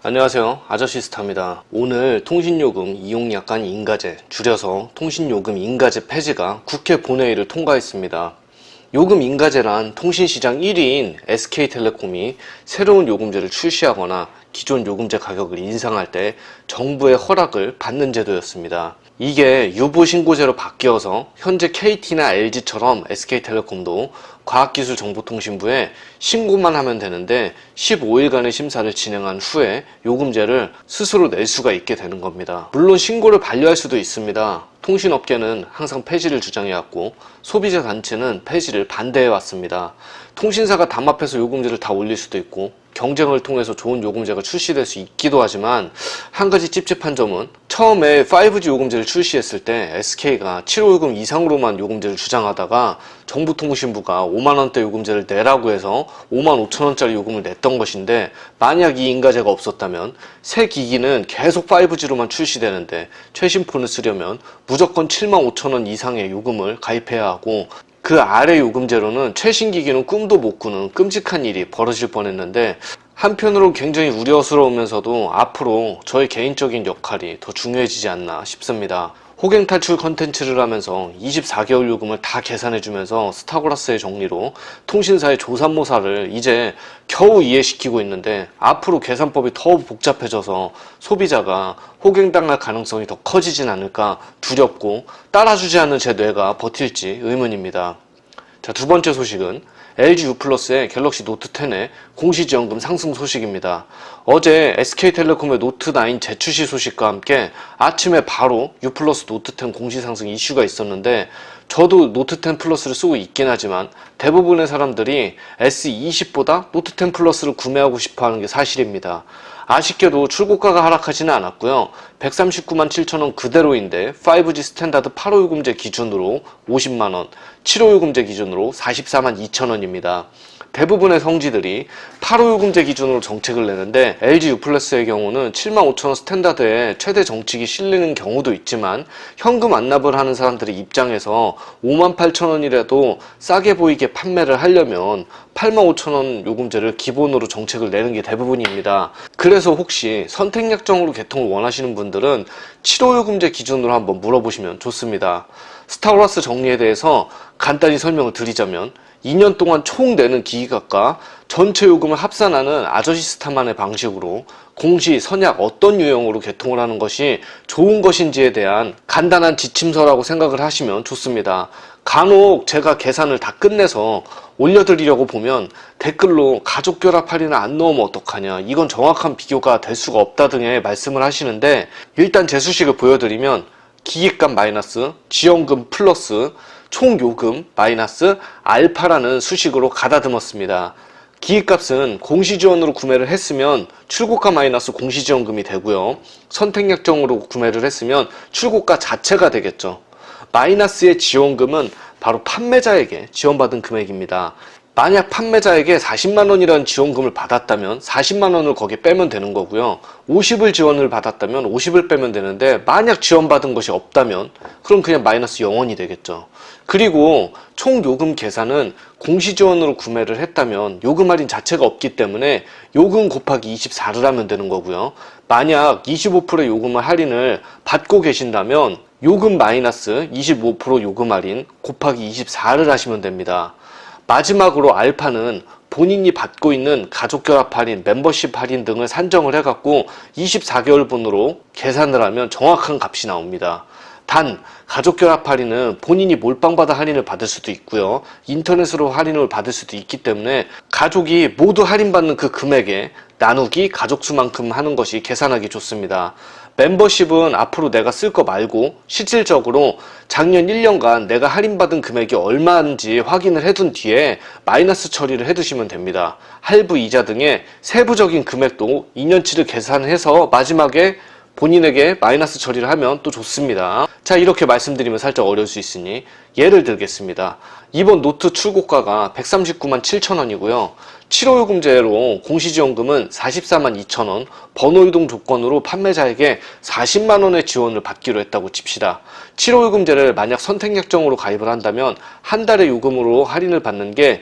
안녕하세요, 아저씨스타입니다. 오늘 통신요금 이용약관 인가제, 줄여서 통신요금 인가제 폐지가 국회 본회의를 통과했습니다. 요금 인가제란 통신시장 1위인 SK텔레콤이 새로운 요금제를 출시하거나 기존 요금제 가격을 인상할 때 정부의 허락을 받는 제도였습니다. 이게 유보신고제로 바뀌어서 현재 KT나 LG처럼 SK텔레콤도 과학기술정보통신부에 신고만 하면 되는데 15일간의 심사를 진행한 후에 요금제를 스스로 낼 수가 있게 되는 겁니다. 물론 신고를 반려할 수도 있습니다. 통신업계는 항상 폐지를 주장해왔고 소비자 단체는 폐지를 반대해왔습니다. 통신사가 담합해서 요금제를 다 올릴 수도 있고 경쟁을 통해서 좋은 요금제가 출시될 수 있기도 하지만 한 가지 찝찝한 점은 처음에 5G 요금제를 출시했을 때 SK가 750 이상으로만 요금제를 주장하다가 정부통신부가 5만원대 요금제를 내라고 해서 55,000원짜리 요금을 냈던 것인데, 만약 이 인가제가 없었다면 새 기기는 계속 5G로만 출시되는데 최신 폰을 쓰려면 무조건 75,000원 이상의 요금을 가입해야 하고, 그 아래 요금제로는 최신 기기는 꿈도 못 꾸는 끔찍한 일이 벌어질 뻔했는데, 한편으로 굉장히 우려스러우면서도 앞으로 저의 개인적인 역할이 더 중요해지지 않나 싶습니다. 호갱 탈출 컨텐츠를 하면서 24개월 요금을 다 계산해주면서 스타그라스의 정리로 통신사의 조삼모사를 이제 겨우 이해시키고 있는데, 앞으로 계산법이 더 복잡해져서 소비자가 호갱당할 가능성이 더 커지진 않을까 두렵고 따라주지 않는 제 뇌가 버틸지 의문입니다. 자, 두 번째 소식은 LG U+의 갤럭시 노트 10의 공시지원금 상승 소식입니다. 어제 SK텔레콤의 노트9 재출시 소식과 함께 아침에 바로 U+ 노트 10 공시 상승 이슈가 있었는데, 저도 노트 10 플러스를 쓰고 있긴 하지만 대부분의 사람들이 S20보다 노트 10 플러스를 구매하고 싶어 하는 게 사실입니다. 아쉽게도 출고가가 하락하지는 않았고요. 139만 7천원 그대로인데 5G 스탠다드 8호 요금제 기준으로 50만원, 7호 요금제 기준으로 44만 2천원입니다. 대부분의 성지들이 8호 요금제 기준으로 정책을 내는데, LG U+의 경우는 7만 5천원 스탠다드에 최대 정책이 실리는 경우도 있지만 현금 안납을 하는 사람들의 입장에서 5만 8천원이라도 싸게 보이게 판매를 하려면 8만 5천원 요금제를 기본으로 정책을 내는 게 대부분입니다. 그래서 혹시 선택약정으로 개통을 원하시는 분들은 7호 요금제 기준으로 한번 물어보시면 좋습니다. 스타그라스 정리에 대해서 간단히 설명을 드리자면, 2년 동안 총 내는 기기값과 전체 요금을 합산하는 아저씨스타만의 방식으로 공시, 선약 어떤 유형으로 개통을 하는 것이 좋은 것인지에 대한 간단한 지침서라고 생각을 하시면 좋습니다. 간혹 제가 계산을 다 끝내서 올려드리려고 보면 댓글로 가족결합 할인을 안 넣으면 어떡하냐, 이건 정확한 비교가 될 수가 없다 등의 말씀을 하시는데, 일단 제 수식을 보여드리면 기기값 마이너스 지원금 플러스 총 요금 마이너스 알파라는 수식으로 가다듬었습니다. 기기값은 공시지원으로 구매를 했으면 출고가 마이너스 공시지원금이 되고요. 선택약정으로 구매를 했으면 출고가 자체가 되겠죠. 마이너스의 지원금은 바로 판매자에게 지원받은 금액입니다. 만약 판매자에게 40만원이라는 지원금을 받았다면 40만원을 거기에 빼면 되는 거고요. 50을 지원을 받았다면 50을 빼면 되는데, 만약 지원받은 것이 없다면 그럼 그냥 마이너스 0원이 되겠죠. 그리고 총 요금 계산은 공시지원으로 구매를 했다면 요금 할인 자체가 없기 때문에 요금 곱하기 24를 하면 되는 거고요. 만약 25%의 요금 할인을 받고 계신다면 요금 마이너스 25% 요금 할인 곱하기 24를 하시면 됩니다. 마지막으로 알파는 본인이 받고 있는 가족결합 할인, 멤버십 할인 등을 산정을 해갖고 24개월분으로 계산을 하면 정확한 값이 나옵니다. 단, 가족결합 할인은 본인이 몰빵받아 할인을 받을 수도 있고요, 인터넷으로 할인을 받을 수도 있기 때문에 가족이 모두 할인받는 그 금액에 나누기 가족수만큼 하는 것이 계산하기 좋습니다. 멤버십은 앞으로 내가 쓸 거 말고 실질적으로 작년 1년간 내가 할인받은 금액이 얼마인지 확인을 해둔 뒤에 마이너스 처리를 해두시면 됩니다. 할부 이자 등의 세부적인 금액도 2년치를 계산해서 마지막에 본인에게 마이너스 처리를 하면 또 좋습니다. 자, 이렇게 말씀드리면 살짝 어려울 수 있으니 예를 들겠습니다. 이번 노트 출고가가 139만 7천원이고요. 7호 요금제로 공시지원금은 44만 2천원, 번호이동 조건으로 판매자에게 40만원의 지원을 받기로 했다고 칩시다. 7호 요금제를 만약 선택약정으로 가입을 한다면 한 달의 요금으로 할인을 받는 게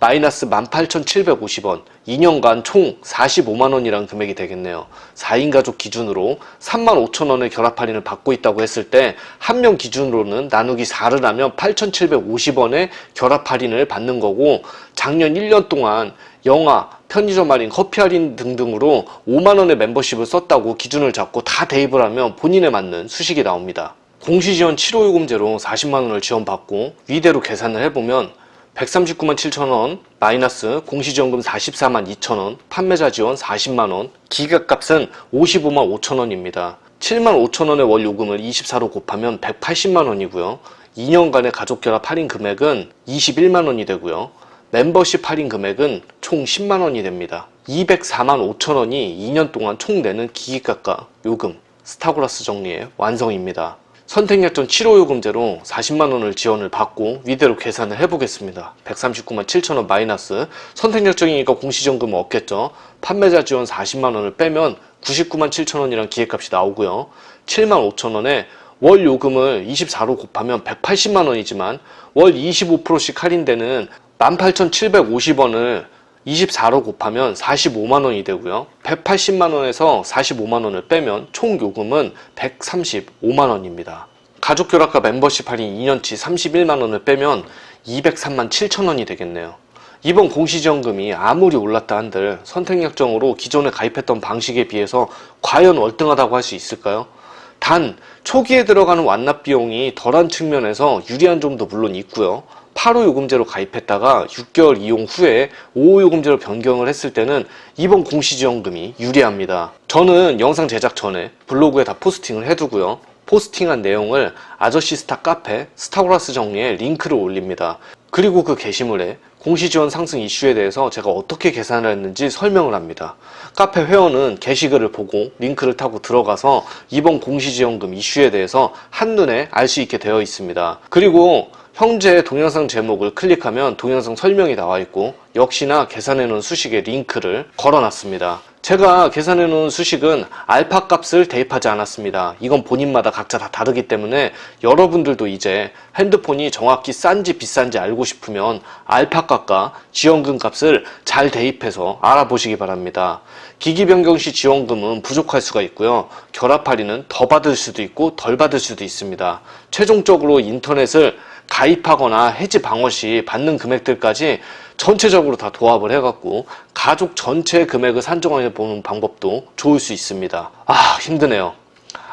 마이너스 18,750원, 2년간 총 45만원이라는 금액이 되겠네요. 4인 가족 기준으로 35,000원의 결합 할인을 받고 있다고 했을 때 한 명 기준으로는 나누기 4를 하면 8,750원의 결합 할인을 받는 거고, 작년 1년 동안 영화, 편의점 할인, 커피 할인 등등으로 5만원의 멤버십을 썼다고 기준을 잡고 다 대입을 하면 본인에 맞는 수식이 나옵니다. 공시지원 7호 요금제로 40만원을 지원받고 위대로 계산을 해보면 139만 7천원 마이너스 공시지원금 44만 2천원, 판매자 지원 40만원, 기가값은 55만 5천원입니다. 7만 5천원의 월 요금을 24로 곱하면 180만원이고요. 2년간의 가족결합 할인 금액은 21만원이 되고요. 멤버십 할인 금액은 총 10만원이 됩니다. 204만 5천원이 2년 동안 총 내는 기기가과 요금, 스타그라스 정리의 완성입니다. 선택약정 7호 요금제로 40만원을 지원을 받고 위대로 계산을 해보겠습니다. 139만 7천원 마이너스, 선택약정이니까 공시지원금은 없겠죠. 판매자 지원 40만원을 빼면 99만 7천원이란 기획값이 나오고요. 7만 5천원에 월 요금을 24로 곱하면 180만원이지만 월 25%씩 할인되는 18,750원을 24로 곱하면 45만원이 되고요. 180만원에서 45만원을 빼면 총 요금은 135만원입니다. 가족결합과 멤버십 할인 2년치 31만원을 빼면 203만 7천원이 되겠네요. 이번 공시지원금이 아무리 올랐다 한들 선택약정으로 기존에 가입했던 방식에 비해서 과연 월등하다고 할 수 있을까요? 단 초기에 들어가는 완납 비용이 덜한 측면에서 유리한 점도 물론 있고요. 8호 요금제로 가입했다가 6개월 이용 후에 5호 요금제로 변경을 했을 때는 이번 공시지원금이 유리합니다. 저는 영상 제작 전에 블로그에 다 포스팅을 해두고요. 포스팅한 내용을 아저씨 스타 카페 스타그라스 정리에 링크를 올립니다. 그리고 그 게시물에 공시지원 상승 이슈에 대해서 제가 어떻게 계산을 했는지 설명을 합니다. 카페 회원은 게시글을 보고 링크를 타고 들어가서 이번 공시지원금 이슈에 대해서 한눈에 알 수 있게 되어 있습니다. 그리고 현재 동영상 제목을 클릭하면 동영상 설명이 나와 있고, 역시나 계산해 놓은 수식에 링크를 걸어 놨습니다. 제가 계산해 놓은 수식은 알파 값을 대입하지 않았습니다. 이건 본인마다 각자 다 다르기 때문에 여러분들도 이제 핸드폰이 정확히 싼지 비싼지 알고 싶으면 알파 값과 지원금 값을 잘 대입해서 알아보시기 바랍니다. 기기 변경 시 지원금은 부족할 수가 있고요. 결합 할인은 더 받을 수도 있고 덜 받을 수도 있습니다. 최종적으로 인터넷을 가입하거나 해지 방어 시 받는 금액들까지 전체적으로 다 도합을 해갖고 가족 전체 금액을 산정해 보는 방법도 좋을 수 있습니다. 힘드네요.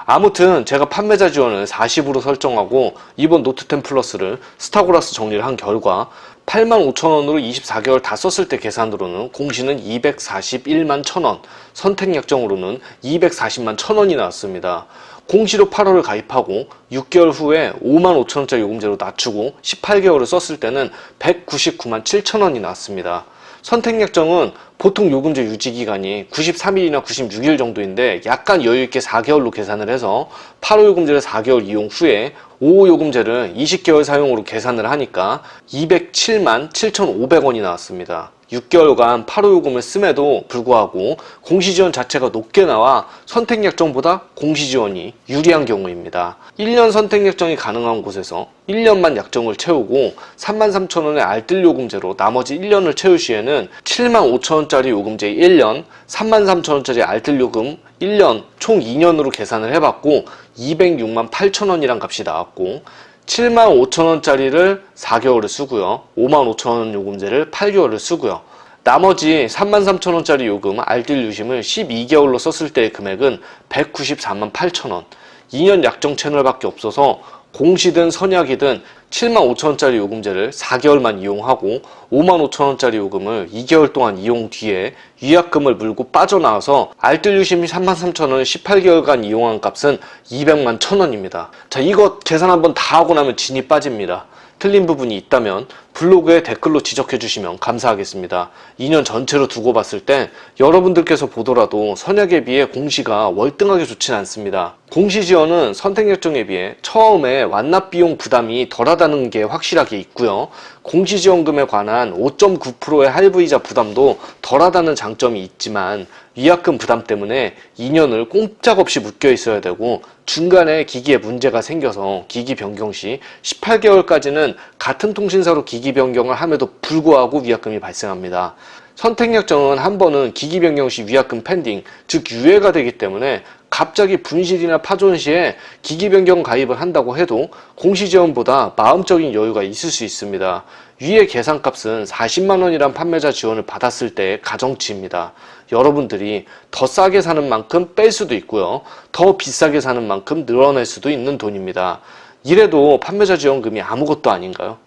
아무튼 제가 판매자 지원을 40으로 설정하고 이번 노트 10 플러스를 스타그라스 정리를 한 결과 85,000원으로 24개월 다 썼을 때 계산으로는 공시는 241만 1,000원, 선택약정으로는 240만 1,000원이 나왔습니다. 공시로 8월을 가입하고 6개월 후에 5만 5천원짜리 요금제로 낮추고 18개월을 썼을 때는 199만 7천원이 나왔습니다. 선택약정은 보통 요금제 유지기간이 93일이나 96일 정도인데 약간 여유있게 4개월로 계산을 해서 8호 요금제를 4개월 이용 후에 5호 요금제를 20개월 사용으로 계산을 하니까 207만 7,500원이 나왔습니다. 6개월간 8호 요금을 씀에도 불구하고 공시지원 자체가 높게 나와 선택약정보다 공시지원이 유리한 경우입니다. 1년 선택약정이 가능한 곳에서 1년만 약정을 채우고 33,000원의 알뜰 요금제로 나머지 1년을 채울 시에는 75,000원짜리 요금제 1년, 33,000원짜리 알뜰 요금 1년 총 2년으로 계산을 해봤고 206만 8천원이란 값이 나왔고, 7만 5천원짜리를 4개월을 쓰고요. 5만 5천원 요금제를 8개월을 쓰고요. 나머지 33,000원짜리 요금 알뜰 유심을 12개월로 썼을 때의 금액은 194만 8천원. 2년 약정 채널밖에 없어서 공시든 선약이든 7만 5천원짜리 요금제를 4개월만 이용하고 5만 5천원짜리 요금을 2개월 동안 이용 뒤에 위약금을 물고 빠져나와서 알뜰 유심이 33,000원을 18개월간 이용한 값은 200만 1,000원입니다. 자, 이거 계산 한번 다 하고 나면 진이 빠집니다. 틀린 부분이 있다면 블로그에 댓글로 지적해 주시면 감사하겠습니다. 2년 전체로 두고 봤을 때 여러분들께서 보더라도 선약에 비해 공시가 월등하게 좋진 않습니다. 공시지원은 선택약정에 비해 처음에 완납 비용 부담이 덜하다는 게 확실하게 있고요. 공시지원금에 관한 5.9%의 할부이자 부담도 덜하다는 장점이 있지만 위약금 부담 때문에 2년을 꼼짝없이 묶여 있어야 되고 중간에 기기에 문제가 생겨서 기기 변경 시 18개월까지는 같은 통신사로 기기 기기 변경을 함에도 불구하고 위약금이 발생합니다. 선택약정은 한 번은 기기 변경 시 위약금 펜딩, 즉 유예가 되기 때문에 갑자기 분실이나 파존 시에 기기 변경 가입을 한다고 해도 공시지원보다 마음적인 여유가 있을 수 있습니다. 위의 계산값은 40만 원이란 판매자 지원을 받았을 때의 가정치입니다. 여러분들이 더 싸게 사는 만큼 뺄 수도 있고요. 더 비싸게 사는 만큼 늘어낼 수도 있는 돈입니다. 이래도 판매자 지원금이 아무것도 아닌가요?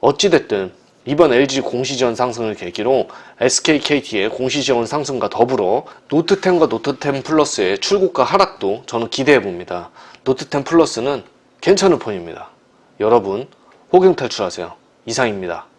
어찌됐든 이번 LG 공시지원 상승을 계기로 SKKT의 공시지원 상승과 더불어 노트10과 노트10 플러스의 출고가 하락도 저는 기대해봅니다. 노트10 플러스는 괜찮은 폰입니다. 여러분, 호갱 탈출하세요. 이상입니다.